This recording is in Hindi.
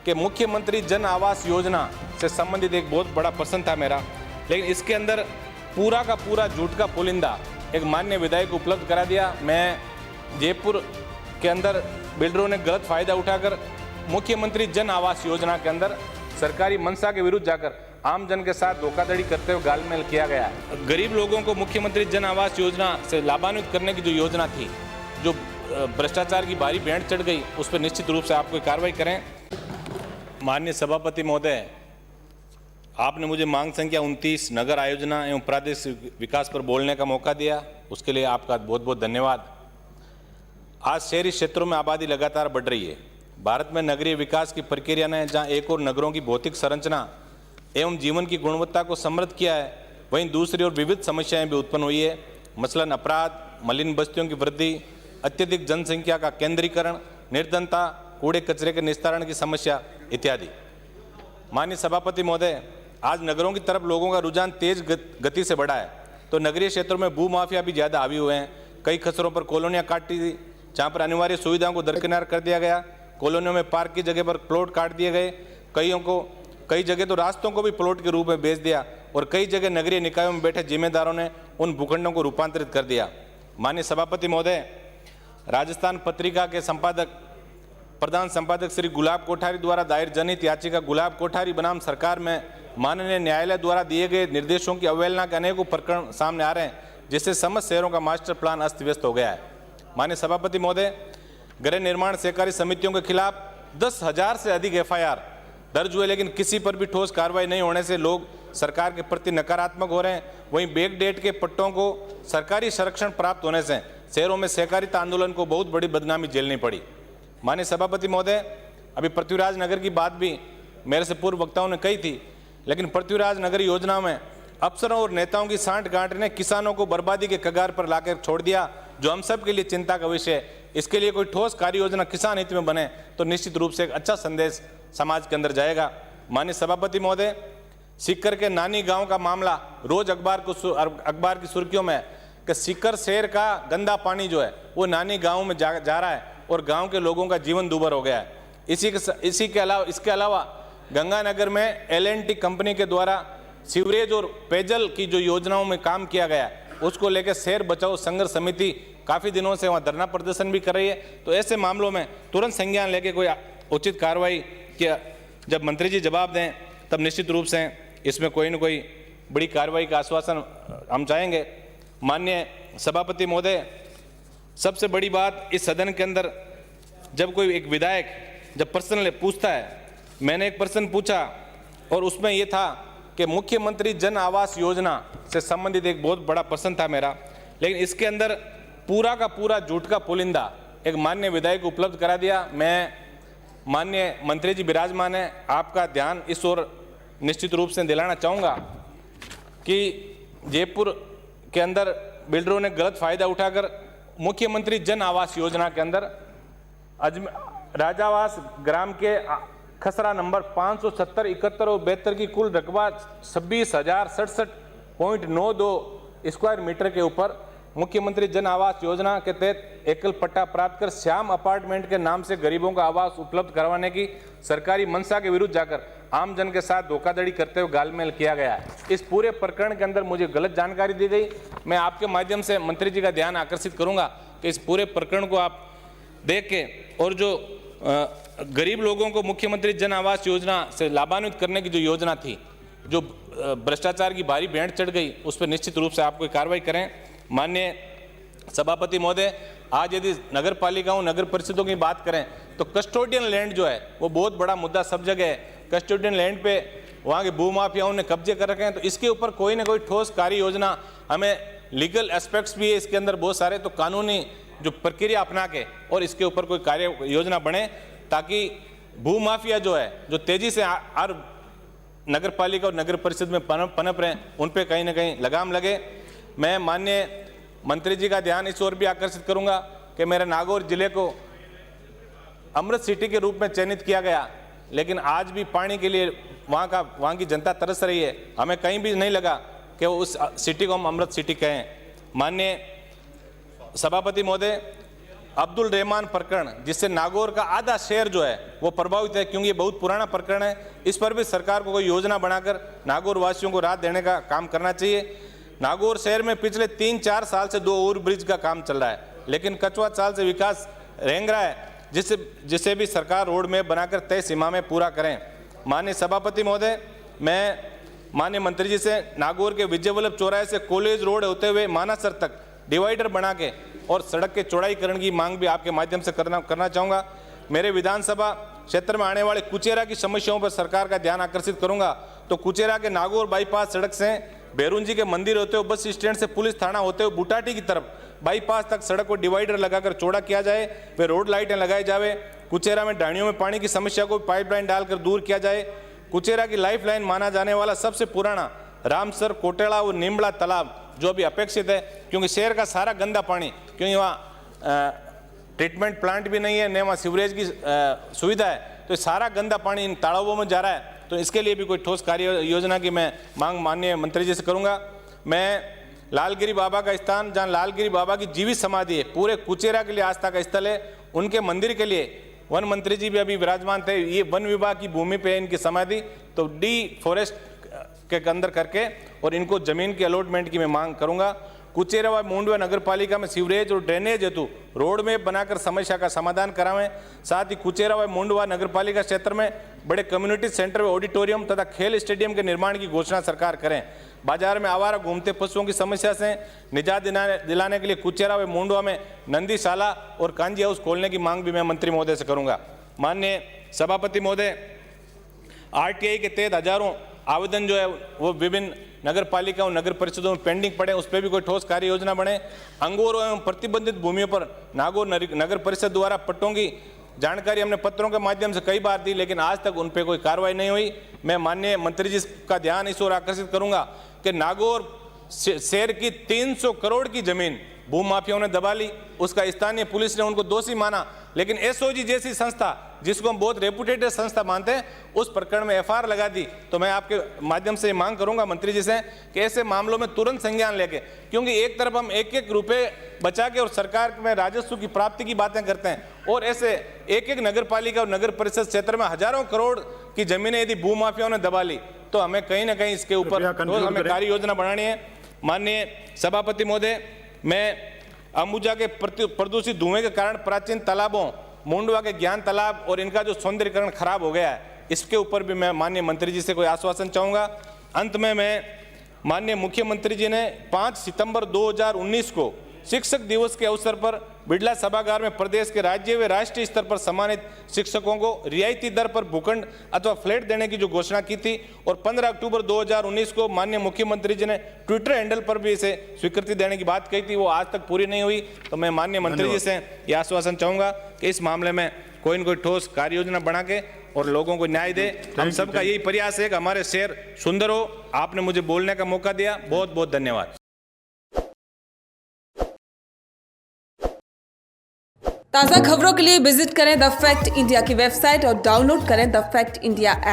कि मुख्यमंत्री जन आवास योजना से संबंधित एक बहुत बड़ा प्रश्न था मेरा, लेकिन इसके अंदर पूरा का पूरा झूठ का पुलिंदा एक माननीय विधायक को उपलब्ध करा दिया। मैं जयपुर के अंदर बिल्डरों ने गलत फायदा उठाकर मुख्यमंत्री जन आवास योजना के अंदर सरकारी मंशा के विरुद्ध जाकर आम जन के साथ धोखाधड़ी करते हुए गालमेल किया गया। गरीब लोगों को मुख्यमंत्री जन आवास योजना से लाभान्वित करने की जो योजना थी, जो भ्रष्टाचार की भारी भेंट चढ़ गई, उस पर निश्चित रूप से आप कोई कार्रवाई करें। माननीय सभापति महोदय, आपने मुझे मांग संख्या 29 नगर आयोजना एवं प्रादेशिक विकास पर बोलने का मौका दिया, उसके लिए आपका बहुत बहुत धन्यवाद। आज शहरी क्षेत्रों में आबादी लगातार बढ़ रही है। भारत में नगरीय विकास की प्रक्रिया ने जहां एक और नगरों की भौतिक संरचना एवं जीवन की गुणवत्ता को समृद्ध किया है, वहीं दूसरी ओर विविध समस्याएं भी उत्पन्न हुई है। मसलन अपराध, मलिन बस्तियों की वृद्धि, अत्यधिक जनसंख्या का केंद्रीकरण, निर्धनता, कूड़े कचरे के निस्तारण की समस्या इत्यादि। माननीय सभापति महोदय, आज नगरों की तरफ लोगों का रुझान तेज गति से बढ़ा है, तो नगरीय क्षेत्रों में भू माफिया भी ज़्यादा हावी हुए हैं। कई खसरों पर कॉलोनियाँ काटी दी, जहाँ पर अनिवार्य सुविधाओं को दरकिनार कर दिया गया। कॉलोनियों में पार्क की जगह पर प्लॉट काट दिए गए। कई जगह तो रास्तों को भी प्लॉट के रूप में बेच दिया और कई जगह नगरीय निकायों में बैठे जिम्मेदारों ने उन भूखंडों को रूपांतरित कर दिया। माननीय सभापति महोदय, राजस्थान पत्रिका के प्रधान संपादक श्री गुलाब कोठारी द्वारा दायर जनहित याचिका गुलाब कोठारी बनाम सरकार में माननीय न्यायालय द्वारा दिए गए निर्देशों की अवहेलना के अनेकों प्रकरण सामने आ रहे हैं, जिससे समस्त शहरों का मास्टर प्लान अस्त व्यस्त हो गया है। माननीय सभापति महोदय, गृह निर्माण सहकारी समितियों के खिलाफ 10,000 से अधिक FIR दर्ज हुए, लेकिन किसी पर भी ठोस कार्रवाई नहीं होने से लोग सरकार के प्रति नकारात्मक हो रहे हैं। वहीं बैक डेट के पट्टों को सरकारी संरक्षण प्राप्त होने से शहरों में सहकारिता आंदोलन को बहुत बड़ी बदनामी झेलनी पड़ी। माननीय सभापति महोदय, अभी पृथ्वीराज नगर की बात भी मेरे से पूर्व वक्ताओं ने कही थी, लेकिन पृथ्वीराज नगर योजना में अफसरों और नेताओं की सांठ-गांठ ने किसानों को बर्बादी के कगार पर लाकर छोड़ दिया, जो हम सब के लिए चिंता का विषय है। इसके लिए कोई ठोस कार्य योजना किसान हित में बने तो निश्चित रूप से एक अच्छा संदेश समाज के अंदर जाएगा। माननीय सभापति महोदय, सीकर के नानी गांव का मामला रोज अखबार की सुर्खियों में कि सीकर शहर का गंदा पानी जो है वो नानी गांव में जा रहा है और गांव के लोगों का जीवन दूभर हो गया है। इसके अलावा गंगानगर में L&T कंपनी के द्वारा सीवरेज और पेयजल की जो योजनाओं में काम किया गया, उसको लेकर शहर बचाओ संघर्ष समिति काफ़ी दिनों से वहाँ धरना प्रदर्शन भी कर रही है। तो ऐसे मामलों में तुरंत संज्ञान लेके कोई उचित कार्रवाई किया, जब मंत्री जी जवाब दें तब निश्चित रूप से इसमें कोई न कोई बड़ी कार्रवाई का आश्वासन हम चाहेंगे। माननीय सभापति महोदय, सबसे बड़ी बात इस सदन के अंदर जब कोई एक विधायक जब प्रश्न पूछता है, मैंने एक प्रश्न पूछा और उसमें ये था कि मुख्यमंत्री जन आवास योजना से संबंधित एक बहुत बड़ा प्रश्न था मेरा, लेकिन इसके अंदर पूरा का पूरा झूठ का पुलिंदा एक माननीय विधायक को उपलब्ध करा दिया। मैं माननीय मंत्री जी विराजमान है, आपका ध्यान इस ओर निश्चित रूप से दिलाना चाहूँगा कि जयपुर के अंदर बिल्डरों ने गलत फायदा उठाकर मुख्यमंत्री जन आवास योजना के अंदर राजावास ग्राम के खसरा नंबर 570, 71 और 72 की कुल रकबा 26,067.92 स्क्वायर मीटर के ऊपर मुख्यमंत्री जन आवास योजना के तहत एकल पट्टा प्राप्त कर श्याम अपार्टमेंट के नाम से गरीबों को आवास उपलब्ध करवाने की सरकारी मंशा के विरुद्ध जाकर आम जन के साथ धोखाधड़ी करते हुए गालमेल किया गया है। इस पूरे प्रकरण के अंदर मुझे गलत जानकारी दी गई। मैं आपके माध्यम से मंत्री जी का ध्यान आकर्षित करूंगा कि इस पूरे प्रकरण को आप देख के और जो गरीब लोगों को मुख्यमंत्री जन आवास योजना से लाभान्वित करने की जो योजना थी, जो भ्रष्टाचार की भारी भेंट चढ़ गई, उस पर निश्चित रूप से आप कोई कार्रवाई करें। माननीय सभापति महोदय, आज यदि नगर पालिकाओं नगर परिषदों की बात करें तो कस्टोडियन लैंड जो है वो बहुत बड़ा मुद्दा सब जगह है। कस्टोडियन लैंड पे वहाँ के भूमाफियाओं ने कब्जे कर रखे हैं, तो इसके ऊपर कोई ना कोई ठोस कार्य योजना, हमें लीगल एस्पेक्ट्स भी है इसके अंदर बहुत सारे, तो कानूनी जो प्रक्रिया अपना के और इसके ऊपर कोई कार्य योजना बने ताकि भूमाफिया जो है जो तेजी से हर नगर पालिका और नगर परिषद में पनप रहे हैं, उन पे कहीं ना कहीं लगाम लगे। मैं माननीय मंत्री जी का ध्यान इस ओर भी आकर्षित करूंगा कि मेरे नागौर जिले को अमृत सिटी के रूप में चयनित किया गया, लेकिन आज भी पानी के लिए वहाँ की जनता तरस रही है। हमें कहीं भी नहीं लगा कि वो उस सिटी को हम अमृत सिटी कहें। माननीय सभापति महोदय, अब्दुल रहमान प्रकरण, जिससे नागौर का आधा शहर जो है वो प्रभावित है, क्योंकि ये बहुत पुराना प्रकरण है, इस पर भी सरकार को कोई योजना बनाकर नागौर वासियों को राहत देने का काम करना चाहिए। नागौर शहर में पिछले 3-4 साल से 2 ओवर ब्रिज का काम चल रहा है, लेकिन कछुआ चाल से विकास रेंग रहा है, जिसे भी सरकार रोड मैप बनाकर तय सीमा में पूरा करें। माननीय सभापति महोदय, मैं माननीय मंत्री जी से नागौर के विजय वल्लभ चौराहे से कॉलेज रोड होते हुए मानासर तक डिवाइडर बना के और सड़क के चौड़ाईकरण की मांग भी आपके माध्यम से करना चाहूँगा। मेरे विधानसभा क्षेत्र में आने वाले कुचेरा की समस्याओं पर सरकार का ध्यान आकर्षित करूंगा। तो कुचेरा के नागौर बाईपास सड़क से भैरून जी के मंदिर होते हुए बस स्टैंड से पुलिस थाना होते हुए बुटाटी की तरफ बाईपास तक सड़क को डिवाइडर लगाकर चौड़ा किया जाए, वे रोड लाइटें लगाई जाए। कुचेरा में डाणियों में पानी की समस्या को पाइपलाइन डालकर दूर किया जाए। कुचेरा की लाइफलाइन माना जाने वाला सबसे पुराना रामसर, कोटेला और निम्बला तालाब जो अभी अपेक्षित है, क्योंकि शहर का सारा गंदा पानी, क्योंकि वहाँ ट्रीटमेंट प्लांट भी नहीं है, न वहाँ सीवरेज की सुविधा है, तो सारा गंदा पानी इन तालाबों में जा रहा है। तो इसके लिए भी कोई ठोस कार्य योजना की मैं मांग माननीय मंत्री जी से करूँगा। मैं लालगिरी बाबा का स्थान, जहाँ लालगिरी बाबा की जीवित समाधि है, पूरे कुचेरा के लिए आस्था का स्थल है, उनके मंदिर के लिए वन मंत्री जी भी अभी विराजमान थे, ये वन विभाग की भूमि पे है इनकी समाधि, तो डी फॉरेस्ट के अंदर करके और इनको जमीन की अलॉटमेंट की मैं मांग करूंगा। कुचेरा व मुंडवा नगर पालिका में सीवरेज और ड्रेनेज हेतु रोड मैप बनाकर समस्या का समाधान करावें। साथ ही कुचेरा व मुंडवा नगर पालिका क्षेत्र में बड़े कम्युनिटी सेंटर व ऑडिटोरियम तथा खेल स्टेडियम के निर्माण की घोषणा सरकार करें। बाजार में आवारा घूमते पशुओं की समस्या से निजात दिलाने के लिए कुचेरा व मुंडवा में नंदीशाला और कांजी हाउस खोलने की मांग भी मैं मंत्री महोदय से करूंगा। माननीय सभापति महोदय, RTI के तहत हजारों आवेदन जो है वो विभिन्न नगर पालिका और नगर परिषदों में पेंडिंग पड़े, उस पर भी कोई ठोस कार्य योजना बने। अंगूर एवं प्रतिबंधित भूमियों पर नागौर नगर परिषद द्वारा पट्टों की जानकारी हमने पत्रों के माध्यम से कई बार दी, लेकिन आज तक उन पर कोई कार्रवाई नहीं हुई। मैं माननीय मंत्री जी का ध्यान इस ओर आकर्षित करूंगा कि नागौर शहर की 300 करोड़ की जमीन भूमाफियाओं ने दबा ली, उसका स्थानीय पुलिस ने उनको दोषी माना, लेकिन SOG जैसी संस्था, जिसको हम बहुत रेपुटेटेड संस्था मानते हैं, उस प्रकरण में FIR लगा दी। तो मैं आपके माध्यम से मांग करूंगा मंत्री जी से कि ऐसे मामलों में तुरंत संज्ञान लेके, क्योंकि एक तरफ हम एक रुपए बचा के और सरकार में राजस्व की प्राप्ति की बातें करते हैं, और ऐसे एक नगर पालिका और नगर परिषद क्षेत्र में हजारों करोड़ की जमीनें यदि भूमाफियाओं ने दबा ली, तो हमें कहीं ना कहीं इसके ऊपर हमें कार्य योजना बनानी है। माननीय सभापति महोदय, मैं अंबुजा के प्रदूषित धुएं के कारण प्राचीन तालाबों, मुंडवा के ज्ञान तालाब और इनका जो सौंदर्यीकरण खराब हो गया है, इसके ऊपर भी मैं माननीय मंत्री जी से कोई आश्वासन चाहूँगा। अंत में मैं माननीय मुख्यमंत्री जी ने 5 सितंबर 2019 को शिक्षक दिवस के अवसर पर बिड़ला सभागार में प्रदेश के राज्य व राष्ट्रीय स्तर पर सम्मानित शिक्षकों को रियायती दर पर भूखंड अथवा फ्लैट देने की जो घोषणा की थी, और 15 अक्टूबर 2019 को माननीय मुख्यमंत्री जी ने ट्विटर हैंडल पर भी इसे स्वीकृति देने की बात कही थी, वो आज तक पूरी नहीं हुई। तो मैं माननीय मंत्री जी से यह आश्वासन चाहूँगा कि इस मामले में कोई न कोई ठोस कार्य योजना बना के और लोगों को न्याय दे। हम सबका यही प्रयास है कि हमारे शहर सुंदर हो। आपने मुझे बोलने का मौका दिया, बहुत बहुत धन्यवाद। ताज़ा खबरों के लिए विजिट करें द फैक्ट इंडिया की वेबसाइट और डाउनलोड करें द फैक्ट इंडिया ऐप।